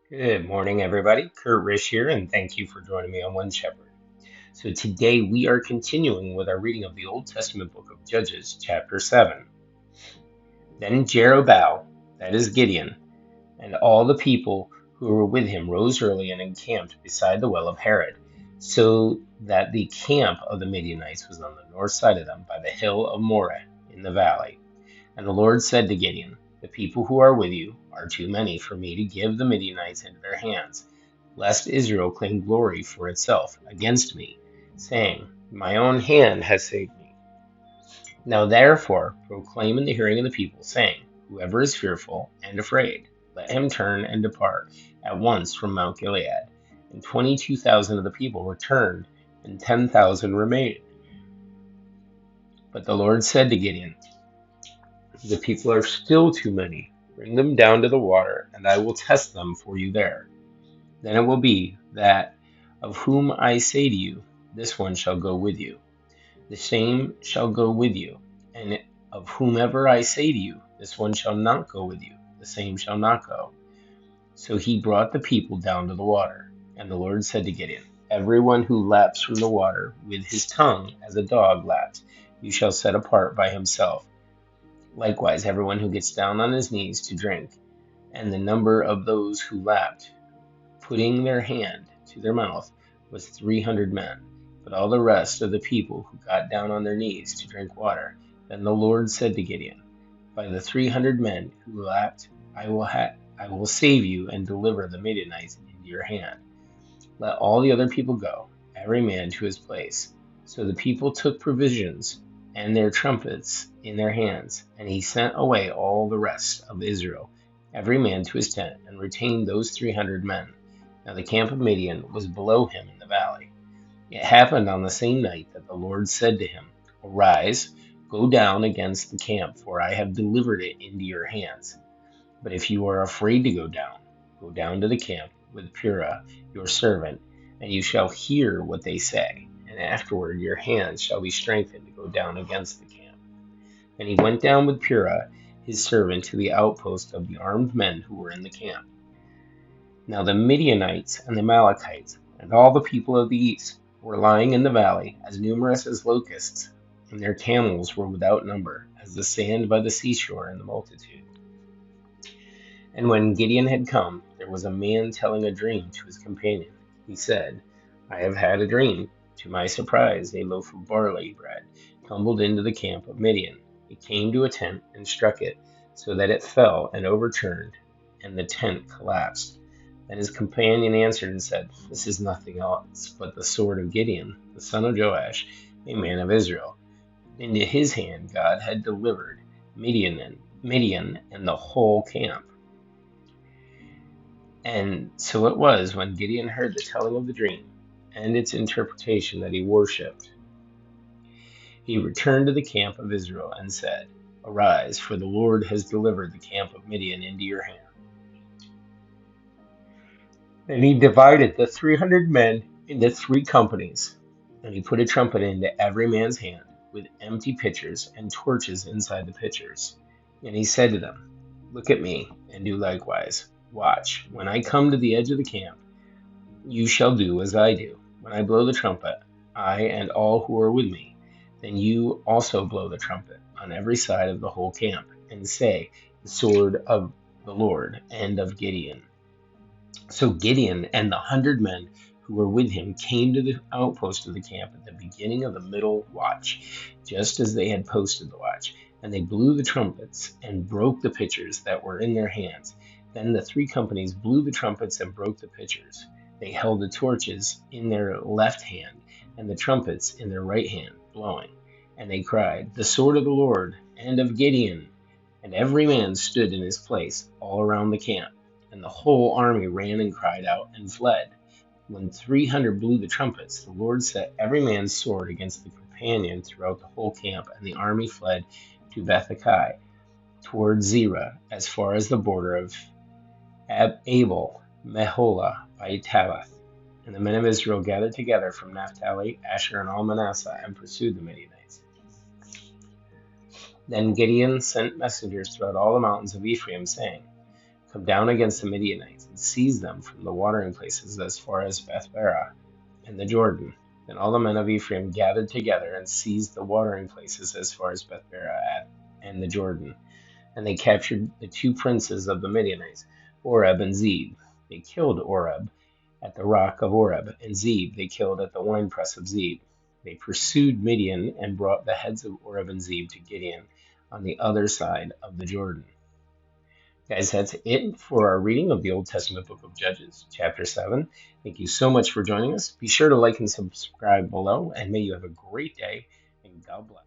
Good morning, everybody. Kurt Rish here, and thank you for joining me on One Shepherd. So, today we are continuing with our reading of the Old Testament book of Judges, chapter 7. Then Jerubbaal, that is Gideon, and all the people who were with him rose early and encamped beside the well of Harod, so that the camp of the Midianites was on the north side of them by the hill of Moreh in the valley. And the Lord said to Gideon, "The people who are with you are too many for me to give the Midianites into their hands, lest Israel claim glory for itself against me, saying, 'My own hand has saved me.' Now therefore proclaim in the hearing of the people, saying, 'Whoever is fearful and afraid, let him turn and depart at once from Mount Gilead.' And 22,000 of the people returned, and 10,000 remained. But the Lord said to Gideon, 'The people are still too many. Bring them down to the water, and I will test them for you there. Then it will be that of whom I say to you, this one shall go with you, the same shall go with you. And of whomever I say to you, this one shall not go with you, the same shall not go.' So he brought the people down to the water. And the Lord said to Gideon, 'Everyone who laps from the water with his tongue as a dog laps, you shall set apart by himself. Likewise, everyone who gets down on his knees to drink.' And the number of those who lapped, putting their hand to their mouth, was 300 men. But all the rest of the people who got down on their knees to drink water. Then the Lord said to Gideon, 'By the 300 men who lapped, I will save you and deliver the Midianites into your hand. Let all the other people go, every man to his place.' So the people took provisions and their trumpets in their hands, and he sent away all the rest of Israel, every man to his tent, and retained those 300 men. Now the camp of Midian was below him in the valley. It happened on the same night that the Lord said to him, 'Arise, go down against the camp, for I have delivered it into your hands. But if you are afraid to go down to the camp with Purah, your servant, and you shall hear what they say, and afterward your hands shall be strengthened to go down against the camp.' And he went down with Purah, his servant, to the outpost of the armed men who were in the camp. Now the Midianites and the Amalekites and all the people of the east were lying in the valley, as numerous as locusts, and their camels were without number, as the sand by the seashore in the multitude. And when Gideon had come, there was a man telling a dream to his companion. He said, 'I have had a dream. To my surprise, a loaf of barley bread tumbled into the camp of Midian. It came to a tent and struck it, so that it fell and overturned, and the tent collapsed.' Then his companion answered and said, 'This is nothing else but the sword of Gideon, the son of Joash, a man of Israel. Into his hand God had delivered Midian and the whole camp.' And so it was, when Gideon heard the telling of the dream and its interpretation, that he worshipped. He returned to the camp of Israel and said, 'Arise, for the Lord has delivered the camp of Midian into your hand.' And he divided the 300 men into 3 companies, and he put a trumpet into every man's hand, with empty pitchers and torches inside the pitchers. And he said to them, 'Look at me, and do likewise. Watch, when I come to the edge of the camp, you shall do as I do. When I blow the trumpet, I and all who are with me, then you also blow the trumpet on every side of the whole camp, and say, The sword of the Lord and of Gideon.' So Gideon and the 100 men who were with him came to the outpost of the camp at the beginning of the middle watch, just as they had posted the watch. And they blew the trumpets and broke the pitchers that were in their hands. Then the 3 companies blew the trumpets and broke the pitchers. They held the torches in their left hand and the trumpets in their right hand, blowing. And they cried, 'The sword of the Lord and of Gideon!' And every man stood in his place all around the camp. And the whole army ran and cried out and fled. When 300 blew the trumpets, the Lord set every man's sword against the companion throughout the whole camp, and the army fled to Bethekai, toward Zerah, as far as the border of Abel Meholah by Tabbath. And the men of Israel gathered together from Naphtali, Asher, and all Manasseh, and pursued the Midianites. Then Gideon sent messengers throughout all the mountains of Ephraim, saying, come down against the Midianites and seize them from the watering places as far as Bethbara and the Jordan. Then all the men of Ephraim gathered together and seized the watering places as far as Bethbara and the Jordan. And they captured the two princes of the Midianites, Oreb and Zeb. They killed Oreb at the rock of Oreb, and Zeb they killed at the winepress of Zeb. They pursued Midian and brought the heads of Oreb and Zeb to Gideon on the other side of the Jordan. Guys, that's it for our reading of the Old Testament book of Judges, chapter 7. Thank you so much for joining us. Be sure to like and subscribe below, and may you have a great day, and God bless.